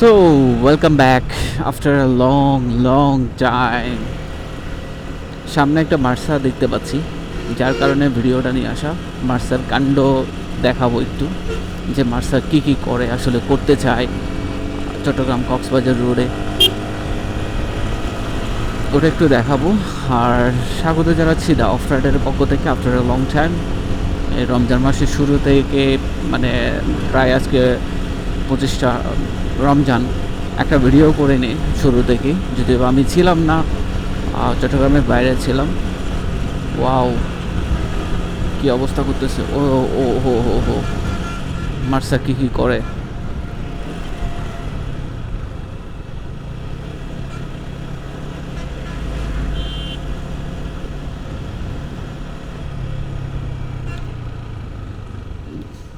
So, welcome back after a long time. সামনে একটা মার্সা দেখতে পাচ্ছি, যার কারণে ভিডিওটা নিয়ে আসা। মার্সার কাণ্ড দেখাবো একটু, যে মার্সা কি করে আসলে করতে চায় চট্টগ্রাম কক্সবাজার রোডে, ওটা একটু দেখাবো। আর স্বাগত জানাচ্ছি দা অফ রাইডারের পক্ষ থেকে আফটার এ লং টাইম। এই রমজান মাসের শুরু থেকে মানে প্রায় আজকে 25টা রমজান, একটা ভিডিও করে নিই শুরু থেকে, যদিও আমি ছিলাম না, চট্টগ্রামের বাইরে ছিলাম। ওয়াও, কি অবস্থা করতেছে! ও ও হো হো হো মার্সা কি করে!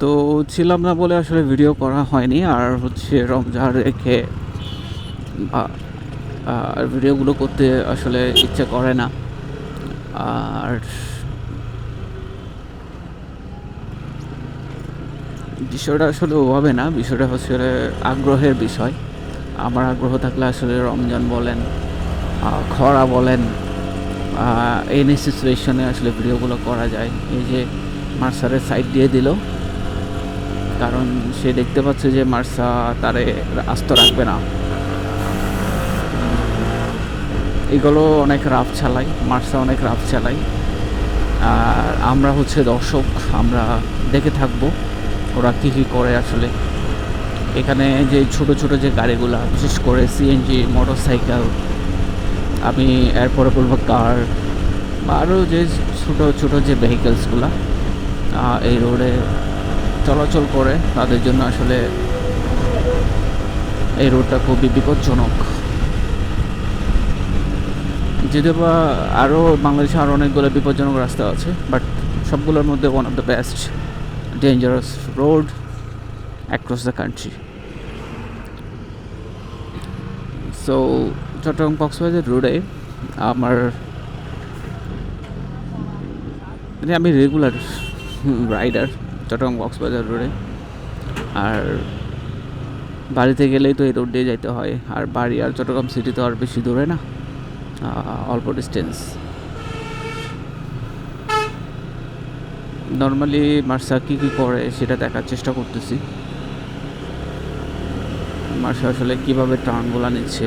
তো ছিলাম না বলে আসলে ভিডিও করা হয়নি, আর হচ্ছে রমজান রেখে আর ভিডিওগুলো করতে আসলে ইচ্ছে করে না। আর বিষয়টা আসলে ওভাবে না, বিষয়টা হচ্ছে আগ্রহের বিষয়। আমার আগ্রহ থাকলে আসলে রমজান বলেন, খরা বলেন, এনি সিচুয়েশনে আসলে ভিডিওগুলো করা যায়। এই যে মার্সারের সাইড দিয়ে দিল, কারণ সে দেখতে পাচ্ছে যে মার্সা তারে আস্ত রাখবে না। এগুলো অনেক রাফ চালাই, মার্সা অনেক রাফ চালাই। আর আমরা হচ্ছে দর্শক, আমরা দেখে থাকবো ওরা কী করে আসলে। এখানে যে ছোট যে গাড়িগুলো, বিশেষ করে সিএনজি মোটর সাইকেল, আমি এরপরে বলবো কার, বা আরও যে ছোট যে ভেহিকেলসগুলো এই রোডে চলাচল করে, তাদের জন্য আসলে এই রোডটা খুবই বিপজ্জনক। যদিও বা আরও বাংলাদেশে আরও অনেকগুলো বিপজ্জনক রাস্তা আছে, বাট সবগুলোর মধ্যে one of the best dangerous road across the country. So Chittagong Cox's Bazar রোডে আমার আমি রেগুলার রাইডার চট্টগ্রাম কক্সবাজার রোডে। আর বাড়িতে গেলেই তো এই রোড দিয়ে যাইতে হয়, আর বাড়ি আর চট্টগ্রাম সিটি তো আর বেশি দূরে না, অল্প ডিস্টেন্স। নর্মালি মার্সা কি করে সেটা দেখার চেষ্টা করতেছি। মার্সা আসলে কীভাবে টার্নগুলো নিচ্ছে,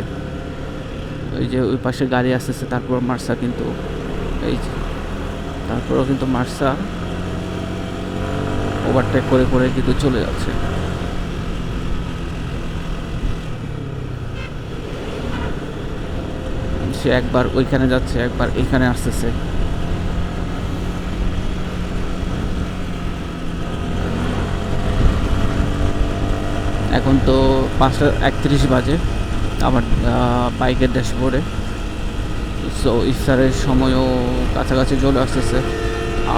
ওই যে ওই পাশে গাড়ি আসতেছে, তারপর মার্সা কিন্তু এই তারপরেও কিন্তু মার্সা ওভারটেক করে কিন্তু চলে যাচ্ছে। সে একবার ওইখানে যাচ্ছে, একবার এইখানে আসতেছে। এখন তো 5:31 বাজে আমার বাইকের ড্যাশবোর্ডে। সো ইফতারের সময়ও কাছাকাছি চলে আসতেছে,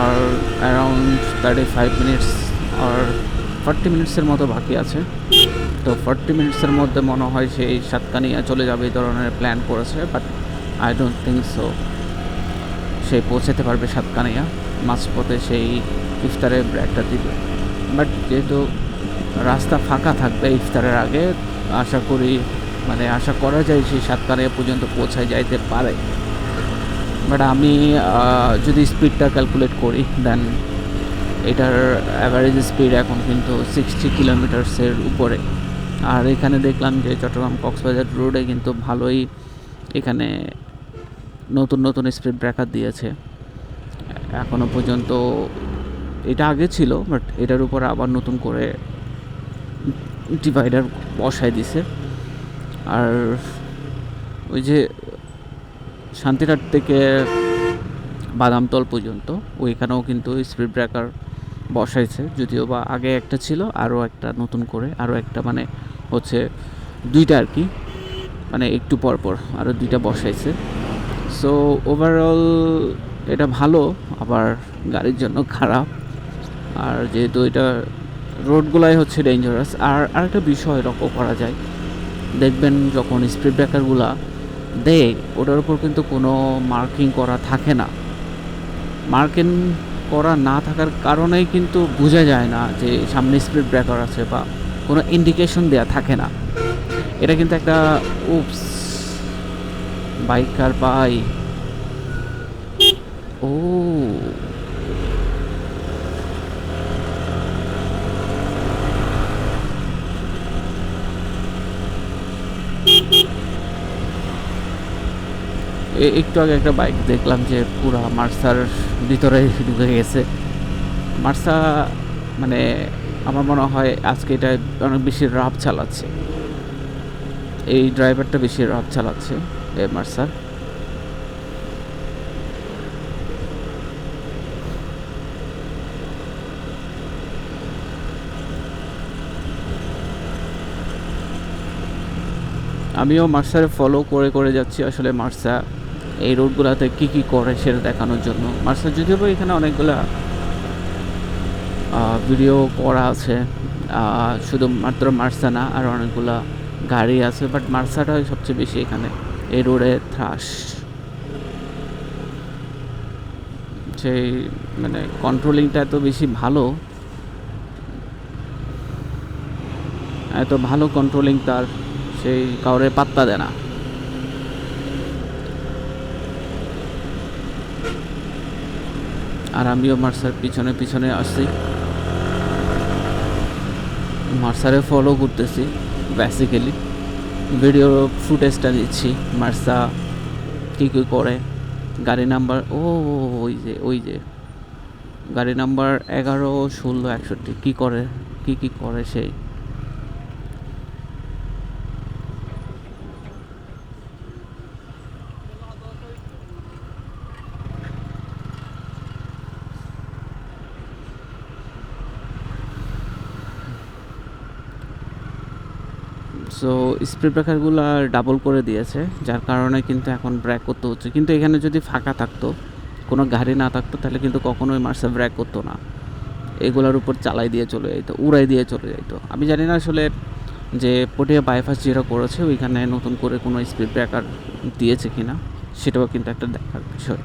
আর অ্যারাউন্ড 35 মিনিটস আর 40 মিনিটসের মতো বাকি আছে। তো 40 মিনিটসের মধ্যে মনে হয় সেই সাতকানিয়া চলে যাবে, এই ধরনের প্ল্যান করেছে, but I don't think so সে পৌঁছাতে পারবে সাতকানিয়া। মাঝপথে সেই ইফতারের ব্রেকটা দিবে, বাট যেহেতু রাস্তা ফাঁকা থাকবে ইফতারের আগে, আশা করা যায় সেই সাতকানিয়া পর্যন্ত পৌঁছায় যাইতে পারে। বাট আমি যদি স্পিডটা ক্যালকুলেট করি, দেন এটার অ্যাভারেজ স্পিড এখন কিন্তু 60 কিলোমিটার্সের উপরে। আর এখানে দেখলাম যে চট্টগ্রাম কক্সবাজার রোডে কিন্তু ভালোই এখানে নতুন স্পিড ব্রেকার দিয়েছে এখনও পর্যন্ত। এটা আগে ছিল, বাট এটার উপর আবার নতুন করে ডিভাইডার বসায় দিছে। আর ওই যে শান্তিরহাট থেকে বাদামতল পর্যন্ত ওইখানেও কিন্তু স্পিড ব্রেকার বসাইছে, যদিও বা আগে একটা ছিল, আরও একটা নতুন করে আরও একটা মানে হচ্ছে দুইটা আর কি, মানে একটু পর আরও দুইটা বসাইছে। সো ওভারঅল এটা ভালো, আবার গাড়ির জন্য খারাপ। আর যেহেতু এটা রোডগুলাই হচ্ছে ডেঞ্জারাস। আর আরেকটা বিষয় লক্ষ্য করা যায়, দেখবেন যখন স্পিড ব্রেকারগুলা দেয়, ওটার উপর কিন্তু কোনো মার্কিং করা থাকে না। মার্কিং করা না থাকার কারণেই কিন্তু বোঝা যায় না যে সামনে স্পিড ব্রেকার আছে, বা কোনো ইন্ডিকেশন দেওয়া থাকে না। এটা কিন্তু একটা উপস বাইকার ভাই। ও একটু আগে একটা বাইক দেখলাম যে পুরা মার্সার ভিতরে ঢুকে গেছে। মার্সা মানে আমার মনে হয় আজকে এটা অনেক বেশি রাফ চালাচ্ছে, এই ড্রাইভারটা বেশি রাফ চালাচ্ছে এই মার্সার। আমিও মার্সারে ফলো করে করে যাচ্ছি আসলে মার্সা এই রোডগুলোতে কী কী করে সেটা দেখানোর জন্য। মার্সা যদিও বা এখানে অনেকগুলা ভিডিও করা আছে, শুধুমাত্র মার্সা না আর অনেকগুলা গাড়ি আছে, বাট মার্সাটাই সবচেয়ে বেশি এখানে এই রোডে থ্রাশ। সেই মানে কন্ট্রোলিংটা এত বেশি ভালো, এত ভালো কন্ট্রোলিং তার, সেই কাউরে পাত্তা দেয় না। আর আমিও মার্সার পিছনে পিছনে আসছি, মার্সারে ফলো করতেছি, বেসিক্যালি ভিডিও ফুটেজটা দিচ্ছি মার্সা কী কী করে। গাড়ি নাম্বার ওই যে গাড়ি নাম্বার 11, 16, 61 কী করে, কী কী করে সেই। সো স্পিড ব্রেকারগুলো ডাবল করে দিয়েছে, যার কারণে কিন্তু এখন ব্রেক করতে হচ্ছে। কিন্তু এখানে যদি ফাঁকা থাকতো, কোনো গাড়ি না থাকতো, তাহলে কিন্তু কখনোই মার্সা ব্রেক করতো না, এগুলোর উপর চালাই দিয়ে চলে যেত, উড়াই দিয়ে চলে যেত। আমি জানি না আসলে যে পটিয়া বাইপাস যেটা করেছে ওইখানে নতুন করে কোনো স্পিড ব্রেকার দিয়েছে কি না, সেটাও কিন্তু একটা দেখার বিষয়।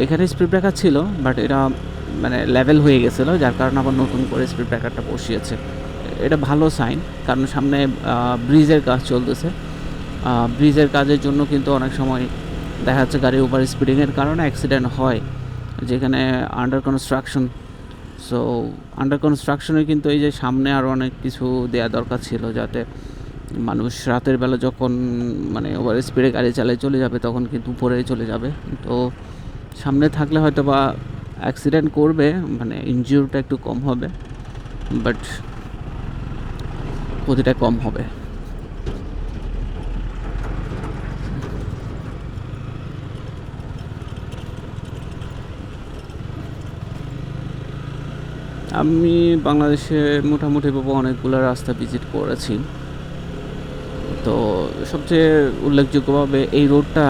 এখানে স্পিড ব্রেকার ছিল, বাট এটা মানে লেভেল হয়ে গেছিলো, যার কারণে আবার নতুন করে স্পিড ব্রেকারটা বসিয়েছে। এটা ভালো সাইন, কারণ সামনে ব্রিজের কাজ চলতেছে। ব্রিজের কাজের জন্য কিন্তু অনেক সময় দেখা যাচ্ছে গাড়ি ওভার স্পিডিংয়ের কারণে অ্যাক্সিডেন্ট হয়, যেখানে আন্ডার কনস্ট্রাকশন। সো আন্ডার কনস্ট্রাকশনে কিন্তু এই যে সামনে আরও অনেক কিছু দেওয়া দরকার ছিল, যাতে মানুষ রাতের বেলা যখন মানে ওভার স্পিডে গাড়ি চালিয়ে চলে যাবে তখন কিন্তু উপরে চলে যাবে। তো সামনে থাকলে হয়তো বা অ্যাক্সিডেন্ট করবে, মানে ইনজিউরিটা একটু কম হবে, বাট ক্ষতিটা কম হবে। আমি বাংলাদেশে মোটামুটি অনেকগুলো রাস্তা ভিজিট করেছি, তো সবচেয়ে উল্লেখযোগ্যভাবে এই রোডটা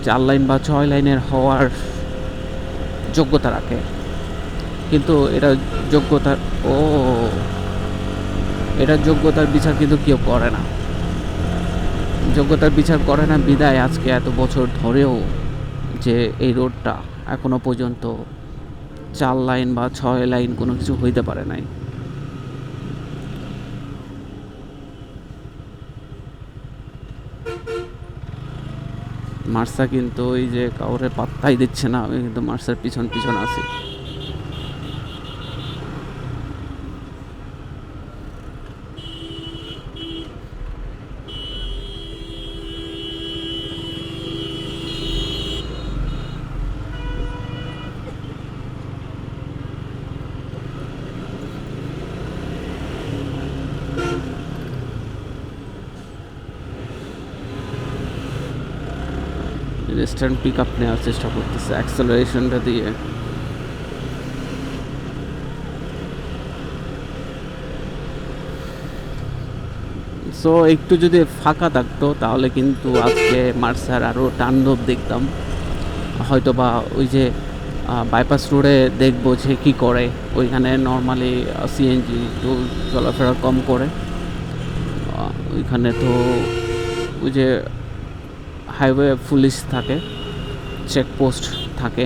4 লাইন বা 6 লাইনের হওয়ার যোগ্যতা রাখে, কিন্তু এটা যোগ্যতার এটার যোগ্যতার বিচার কিন্তু কেউ করে না। যোগ্যতার বিচার করে না বিদায় আজকে এত বছর ধরেও যে এই রোডটা এখনো পর্যন্ত 4 লাইন বা 6 লাইন কোনো কিছু হইতে পারে নাই। মার্সা কিন্তু ওই যে কাউরে পাত্তাই দিচ্ছে না, আমি কিন্তু মার্সার পিছন পিছন আছি। রেস্টার্ন পিক আপ নেওয়ার চেষ্টা করতেছে অ্যাক্সেলারেশনটা দিয়ে। সো একটু যদি ফাঁকা থাকতো তাহলে কিন্তু আজকে মার্সার আরও তাণ্ডব দেখতাম। হয়তো বা ওই যে বাইপাস রোডে দেখবো যে কী করে, ওইখানে নর্মালি সিএনজি একটু চলাফেরা কম করে। ওইখানে তো ওই যে হাইওয়ে পুলিশ থাকে, চেকপোস্ট থাকে।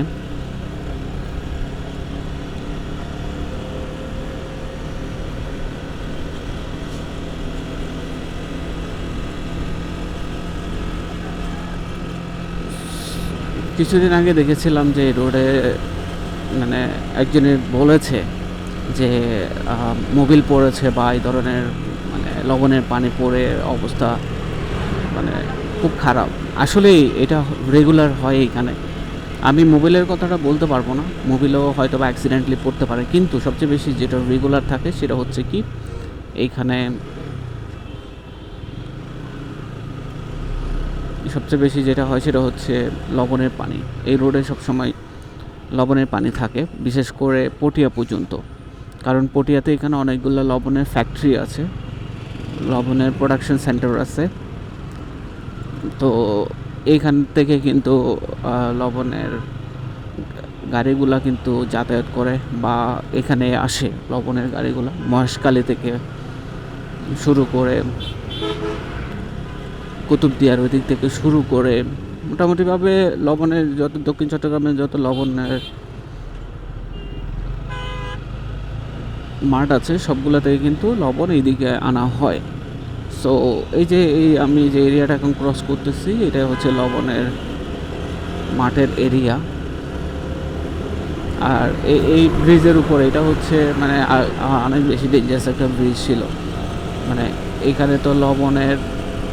কিছুদিন আগে দেখেছিলাম যে রোডে মানে একজনে বলেছে যে মোবিল পড়েছে বা এই ধরনের মানে লবণের পানি পড়ে অবস্থা মানে খুব খারাপ। আসলেই এটা রেগুলার হয় এইখানে। আমি মোবিলের কথাটা বলতে পারবো না, মোবিলও হয়তো বা অ্যাক্সিডেন্টলি পড়তে পারে, কিন্তু সবচেয়ে বেশি যেটা রেগুলার থাকে সেটা হচ্ছে কি এইখানে সবচেয়ে বেশি যেটা হয় সেটা হচ্ছে লবণের পানি। এই রোডে সবসময় লবণের পানি থাকে, বিশেষ করে পটিয়া পর্যন্ত। কারণ পটিয়াতে এখানে অনেকগুলো লবণের ফ্যাক্টরি আছে, লবণের প্রোডাকশন সেন্টার আছে। তো এইখান থেকে কিন্তু লবণের গাড়িগুলা কিন্তু যাতায়াত করে বা এখানে আসে লবণের গাড়িগুলো মহেশখালী থেকে শুরু করে কুতুবদিয়ার ওই দিক থেকে শুরু করে মোটামুটিভাবে লবণের যত দক্ষিণ চট্টগ্রামের যত লবণের মাঠ আছে সবগুলো থেকে কিন্তু লবণ এইদিকে আনা হয়। সো এই যে আমি যে এরিয়াটা এখন ক্রস করতেছি এটা হচ্ছে লবণের মাঠের এরিয়া। আর এই ব্রিজের উপরে এটা হচ্ছে মানে অনেক বেশি ডেঞ্জারাস একটা ব্রিজ ছিল। মানে এইখানে তো লবণের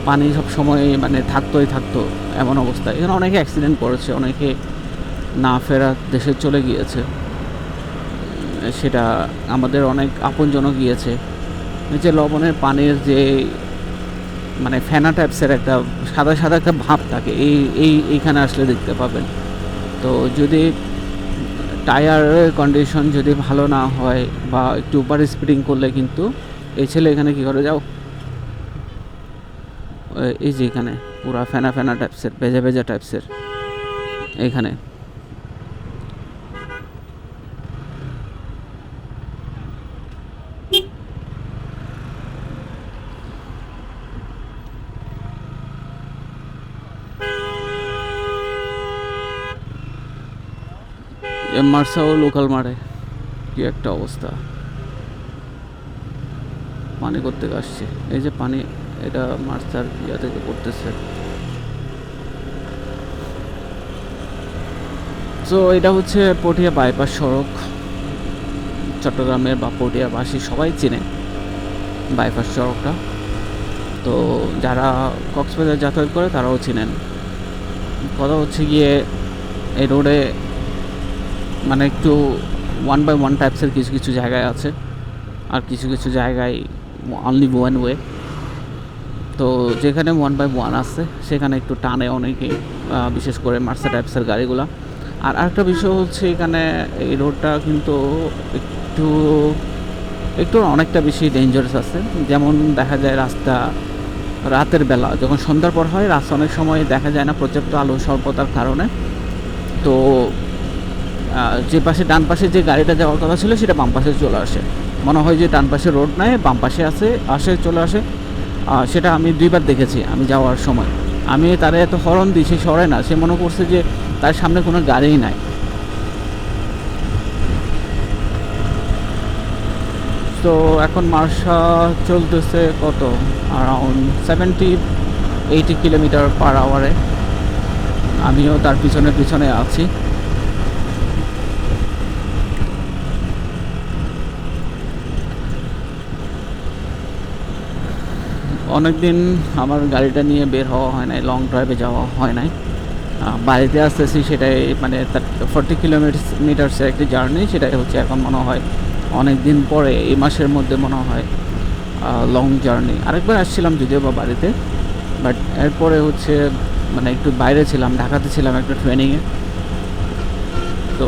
পানি সব সময় মানে থাকতোই থাকতো, এমন অবস্থা। এখানে অনেকে অ্যাক্সিডেন্ট করেছে, অনেকে না ফেরা দেশে চলে গিয়েছে, সেটা আমাদের অনেক আপনজনও গিয়েছে। যে লবণের পানির যে মানে ফেনা টাইপসের একটা সাদা সাদা একটা ভাব থাকে, এইখানে আসলে দেখতে পাবেন। তো যদি টায়ারের কন্ডিশন যদি ভালো না হয় বা একটু ওভার স্পিডিং করলে কিন্তু এই ছেলে এখানে কী করে যাও, এই যে এখানে পুরা ফেনা ফেনা টাইপসের ভেজা ভেজা টাইপসের এইখানে মার্সাও লোকাল মারে কি একটা অবস্থা। পানি করতে আসছে, এই যে পানি এটা মার্সার ইয়া থেকে পড়তেছে। সো এটা হচ্ছে পটিয়া বাইপাস সড়ক, চট্টগ্রামের বা পটিয়াবাসী সবাই চেনে বাইপাস সড়কটা। তো যারা কক্সবাজার যাতায়াত করে তারাও চেনেন। কথা হচ্ছে গিয়ে এই রোডে মানে একটু 1/1 টাইপসের কিছু কিছু জায়গায় আছে, আর কিছু কিছু জায়গায় অনলি ওয়ান ওয়ে। তো যেখানে 1/1 আছে সেখানে একটু টানে অনেকে, বিশেষ করে মার্সা টাইপসের গাড়িগুলো। আর আরেকটা বিষয় হচ্ছে এখানে এই রোডটা কিন্তু একটু একটু অনেকটা বেশি ডেঞ্জারাস আছে। যেমন দেখা যায় রাস্তা রাতের বেলা যখন সন্ধ্যার পর হয়, রাস্তা অনেক সময় দেখা যায় না পর্যাপ্ত আলো স্বল্পতার কারণে। তো যে পাশে ডান পাশে যে গাড়িটা যাওয়ার কথা ছিল সেটা বাম পাশে চলে আসে, মনে হয় যে ডান পাশে রোড নাই, বাম পাশে চলে আসে। সেটা আমি 2বার দেখেছি আমি যাওয়ার সময়। আমি তারে এত হরন দিই, সে সরে না, সে মনে করছে যে তার সামনে কোনো গাড়িই নাই। তো এখন মার্শা চলতেছে কত, অ্যারাউন্ড 70-80 কিলোমিটার পার আওয়ারে। আমিও তার পিছনে পিছনে আছি। অনেকদিন আমার গাড়িটা নিয়ে বের হওয়া হয় নাই, লং ড্রাইভে যাওয়া হয় নাই। বাড়িতে আসতেছি সেটাই মানে 40 কিলোমিটার্সের একটি জার্নি, সেটাই হচ্ছে এখন মনে হয় অনেক দিন পরে এই মাসের মধ্যে মনে হয় লং জার্নি। আরেকবার আসছিলাম যদিও বা বাড়িতে, বাট এরপরে হচ্ছে মানে একটু বাইরে ছিলাম, ঢাকাতে ছিলাম একটা ট্রেনিংয়ে। তো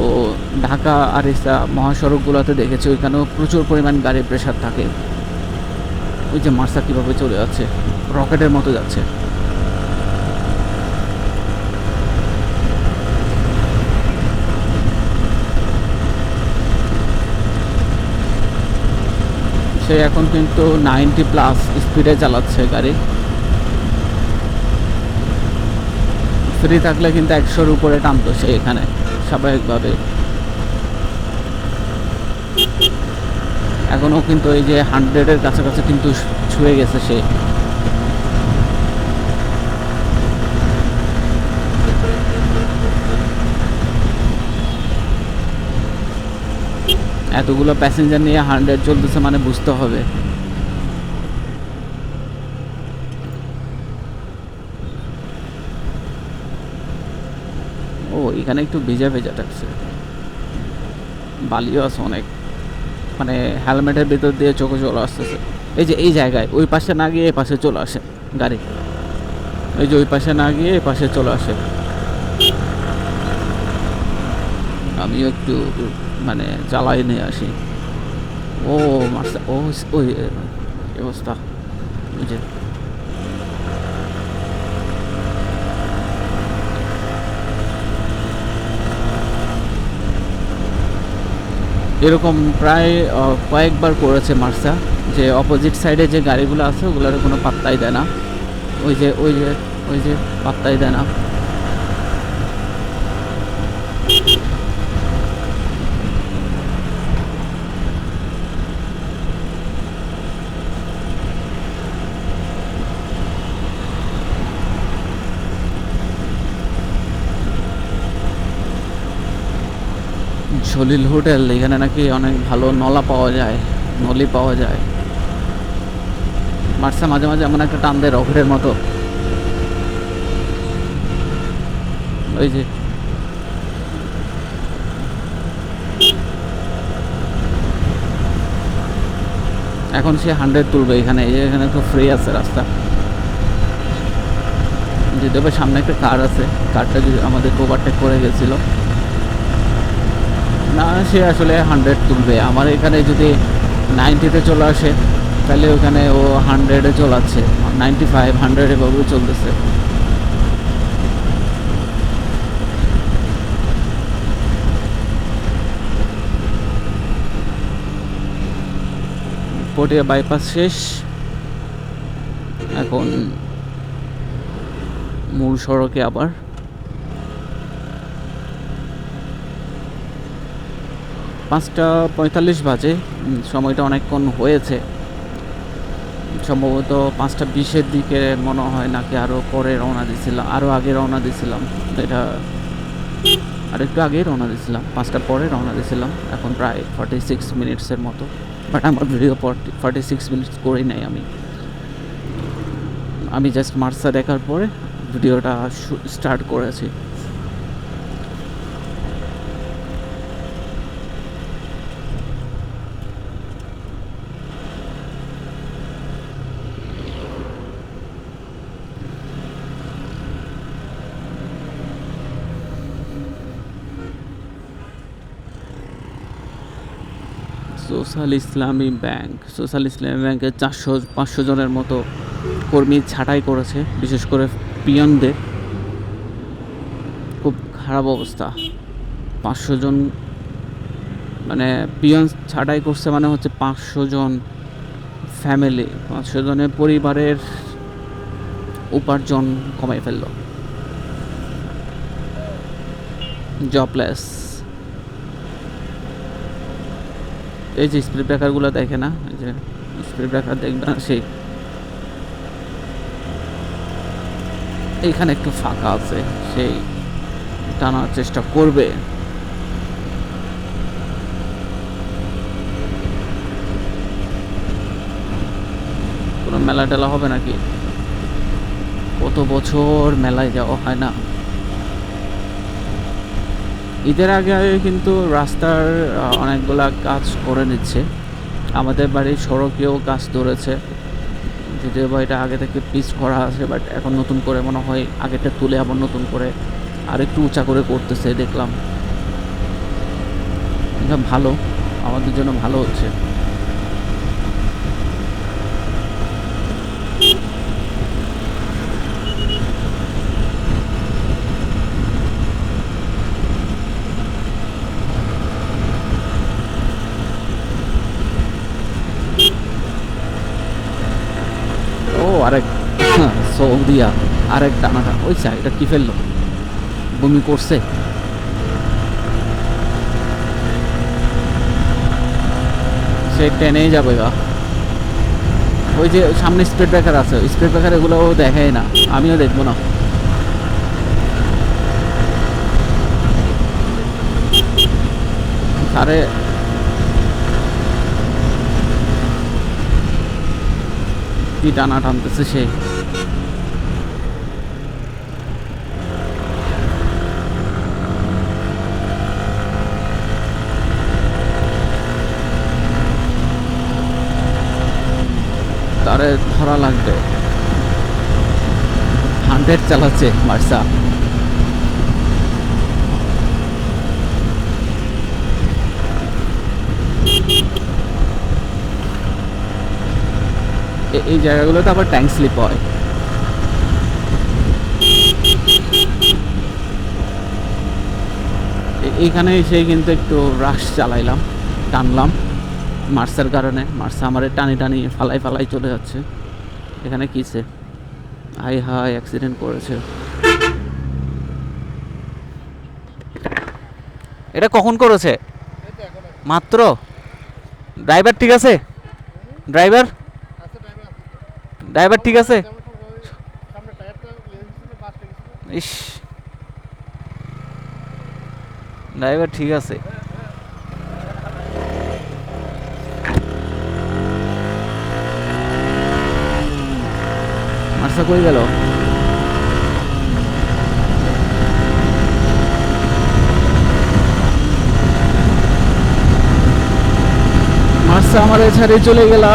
ঢাকা আরিসা মহাসড়কগুলোতে দেখেছি ওইখানেও প্রচুর পরিমাণ গাড়ির প্রেশার থাকে। ওই যে মার্সা কীভাবে চলে যাচ্ছে, রকেটের মতো যাচ্ছে। সে এখন কিন্তু 90+ স্পিডে চালাচ্ছে গাড়ি। ফ্রি থাকলে কিন্তু 100-র উপরে টানতো সে এখানে স্বাভাবিকভাবে। এখনও কিন্তু এই যে 100-এর কাছাকাছি কিন্তু ছুঁয়ে গেছে সে। এতগুলো প্যাসেঞ্জার নিয়ে 100 চলতেছে মানে বুঝতে হবে। ও এখানে একটু ভেজা ভেজা থাকছে, বালিও আছে অনেক, মানে হেলমেটের ভিতর দিয়ে চোখে চলে আসতেছে। এই যে এই জায়গায় ওই পাশে না গিয়ে এই পাশে চলে আসে গাড়ি, এই যে ওই পাশে না গিয়ে এই পাশে চলে আসে। আমিও একটু মানে চালাই নিয়ে আসি। ও মারছে, ও ওই অবস্থা। ওই যে এরকম প্রায় কয়েকবার করেছে মার্সা, যে অপোজিট সাইডে যে গাড়িগুলো আছে ওগুলোর কোনো পাত্তাই দেয় না। ওই যে ওই যে ওই যে পাত্তাই দেয় না। জলিল হোটেল, এখানে নাকি অনেক ভালো নলা পাওয়া যায়, নলি পাওয়া যায়। মার্সা মাঝে মাঝে এমন একটা টান দেয় রকেটের মতো। ওই যে এখন সে 100 তুলবে এখানে, এখানে তো ফ্রি আছে রাস্তা। যদি আবার সামনে একটা কার আছে, কারটা যদি আমাদের ওভারটেক করে গেছিল না, সে আসলে 100 তুলবে। আমার এখানে যদি 90-তে চলে আসে তাহলে ওখানে ও 100-এ চলাচ্ছে, 95 100 এভাবে চলতেছে। পটিয়া বাইপাস শেষ, এখন মূল সড়কে আবার। 5:45 বাজে, সময়টা অনেকক্ষণ হয়েছে, সম্ভবত 5:20-এর দিকে মনে হয়, নাকি আরও পরে রওনা দিয়েছিলাম, আরও আগে রওনা দিয়েছিলাম, এটা আর একটু আগেই রওনা দিয়েছিলাম, 5টার পরে রওনা দিয়েছিলাম। এখন প্রায় 46 মিনিটসের মতো, বাট আমার ভিডিও 46 মিনিটস করেই নাই আমি জাস্ট মার্সা দেখার পরে ভিডিওটা স্টার্ট করেছি। সোশ্যাল ইসলামী ব্যাংকে 400-500 জনের মতো কর্মী ছাঁটাই করেছে, বিশেষ করে পিয়নদের। খুব খারাপ অবস্থা। 500 জন মানে পিয়ন ছাঁটাই করছে, মানে হচ্ছে 500 জন ফ্যামিলি, 500 জনের পরিবারের উপার্জন কমাই ফেললো। জবলেস। এই যে স্পিড ব্রেকারগুলো দেখে না, এই যে স্পিড ব্রেকার দেখবে না, সেই এইখানে একটু ফাঁকা আছে, সেই টানার চেষ্টা করবে। কোনো মেলা টেলা হবে নাকি? কত বছর মেলায় যাওয়া হয় না। ঈদের আগে কিন্তু রাস্তার অনেকগুলা কাজ করে নিচ্ছে, আমাদের বাড়ির সড়কেও কাজ ধরেছে, যদিও বা এটা আগে থেকে পিচ করা আছে, বাট এখন নতুন করে মনে হয় আগেরটা তুলে আবার নতুন করে আরেকটু উঁচা করে করতেছে দেখলাম। এটা ভালো, আমাদের জন্য ভালো হচ্ছে। আরেক সৌদিয়া, আরেক টানাটা, ওই এটা কি ফেললো, বমি করছে। সে টেনেই যাবে গা। ওই যে সামনে স্পিড ব্রেকার আছে, স্পিড ব্রেকার এগুলো দেখায় না, আমিও দেখবো না। আরে কি টানা টানতেছে সে। তারে ধরা লাগবে। 100 চালাচ্ছে মার্সা। এই জায়গাগুলোতে আবার ট্যাঙ্ক স্লিপ হয়। এইখানে এসে কিন্তু একটু রাশ চালাইলাম, টানলাম মার্সার কারণে। মার্সা আমার টানি টানি ফালাই ফালাই চলে যাচ্ছে। এখানে কিসে হাই হাই অ্যাক্সিডেন্ট করেছে। এটা কখন করেছে? মাত্র। ড্রাইভার ঠিক আছে? ড্রাইভার ড্রাইভার ঠিক আছে? ইস, ড্রাইভার ঠিক আছে। মার্সা কই গেল? মার্সা আমার ছাড়িয়ে চলে গেলা।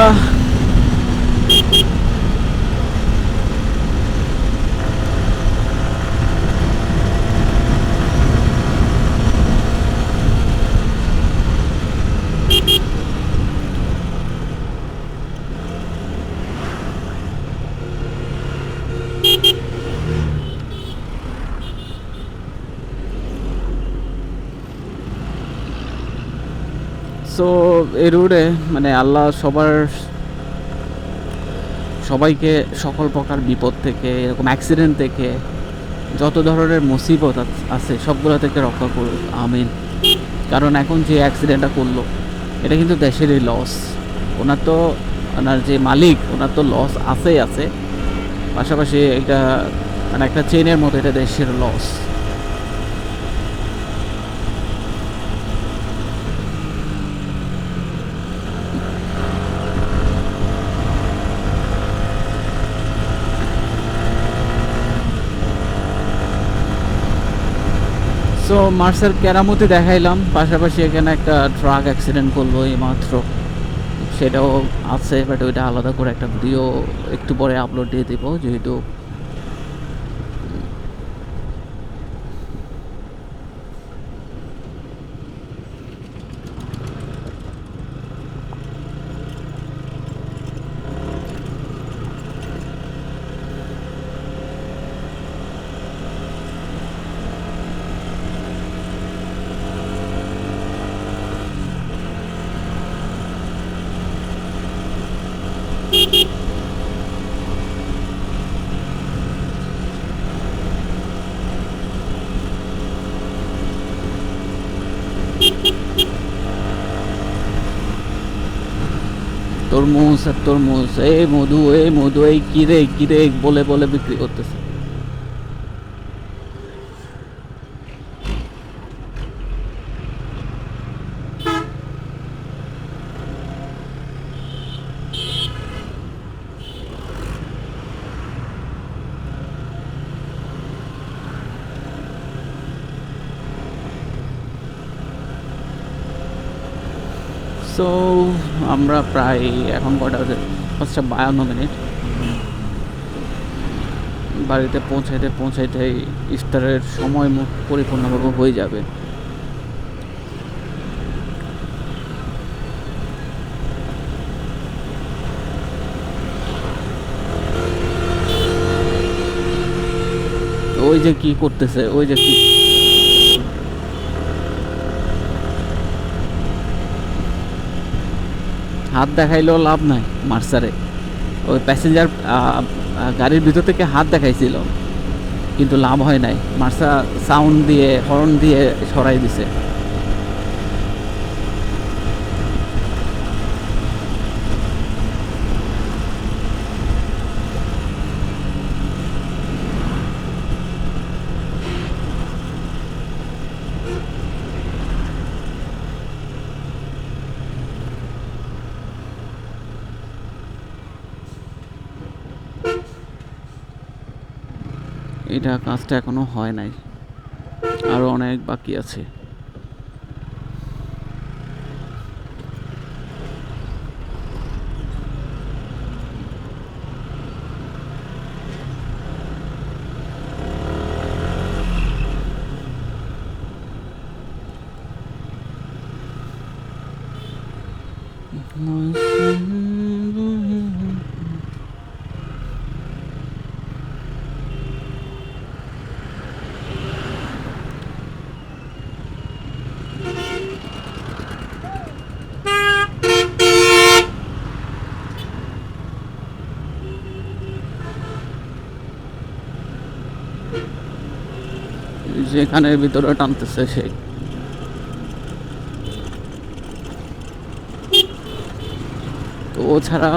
সো এই রোডে মানে আল্লাহ সবাইকে সকল প্রকার বিপদ থেকে, এরকম অ্যাক্সিডেন্ট থেকে, যত ধরনের মুসিবত আছে সবগুলো থেকে রক্ষা করুক, আমিন। কারণ এখন যে অ্যাক্সিডেন্টটা করলো এটা কিন্তু দেশেরই লস। ওনার যে মালিক, ওনার তো লস আছে, পাশাপাশি এটা মানে একটা চেনের মতো, এটা দেশের লস। সো মার্সের কেরামতি দেখাইলাম, পাশাপাশি এখানে একটা ট্রাক অ্যাক্সিডেন্ট করলো এই মাত্র, সেটাও আছে। বাট ওইটা আলাদা করে একটা ভিডিও একটু পরে আপলোড দিয়ে দেবো, যেহেতু তরমুজ আর তরমুজ, এই মধু এই কিরে বলে বলে বিক্রি করতেছে। সো আমরা প্রায় এখন কটা বাজে? 5:52। বাড়িতে পৌঁছাইতে ইফতারের সময় পরিপূর্ণভাবে হয়ে যাবে। ওই যে কি করতেছে, ওই যে কি হাত দেখাইলেও লাভ নাই মার্সারে। ওই প্যাসেঞ্জার গাড়ির ভিতর থেকে হাত দেখাইছিল, কিন্তু লাভ হয় নাই। মার্সা সাউন্ড দিয়ে, হর্ন দিয়ে সরাই দিছে। এটা কাজটা এখনো হয় নাই, আরো অনেক বাকি আছে। যেখানে ভিতরে টানতেছে সেই তো, ও ছাড়া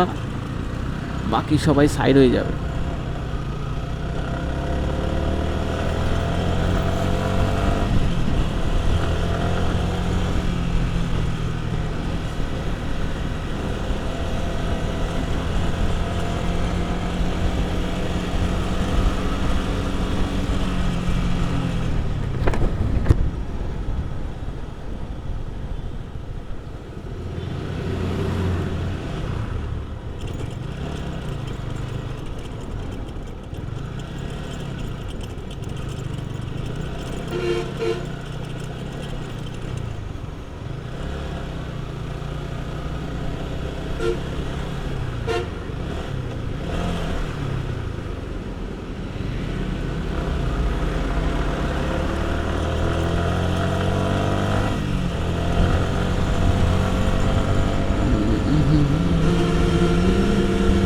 বাকি সবাই সাইড হয়ে যাবে।